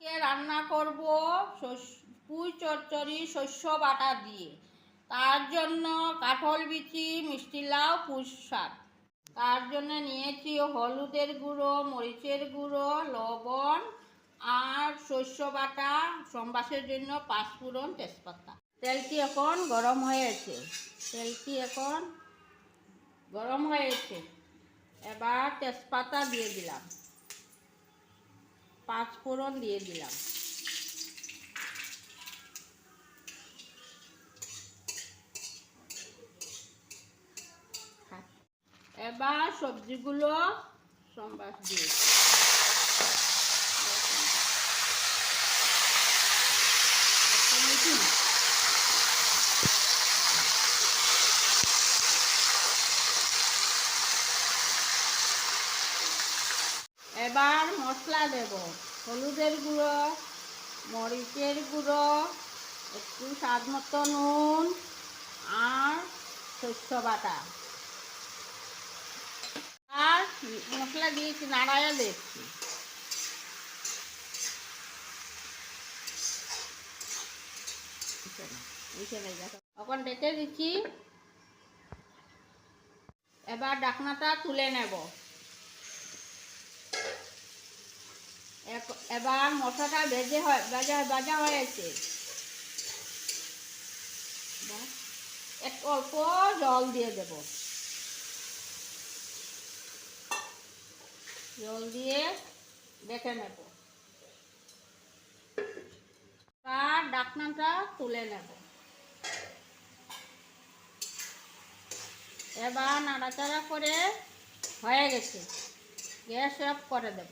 রান্না করব পুঁই চচ্চড়ি শস্য বাটা দিয়ে। তার জন্য কাঁঠাল বিচি, মিষ্টি লাউ, পুঁই শাক। তার জন্য নিয়েছি হলুদের গুঁড়ো, মরিচের গুঁড়ো, লবণ আর শস্য বাটা, সম্বাসের জন্য পাঁচফোড়ন, তেজপাতা। তেলটি এখন গরম হয়েছে। এবার তেজপাতা দিয়ে দিলাম, পাঁচফোড়ন দিয়ে দিলাম। এবার সবজিগুলো সম্বাস দিয়ে এবার মশলা দেব। হলুদের গুঁড়ো, মরিচের গুঁড়ো, একটু স্বাদ মতো নুন আর শস্য বাটা। আর মশলা দিয়েছি, নাড়াইয়া দিচ্ছি। এখন ডেকে দিচ্ছি। এবার ঢাকনাটা তুলে নেব। এবার মশলাটা ভাজা হয়েছে। অল্প জল দিয়ে দেব। জল দিয়ে দেখে নেব। আর ঢাকনাটা তুলে নেব। এবার নাড়াচাড়া করে হয়ে গেছে, গ্যাস অফ করে দেব।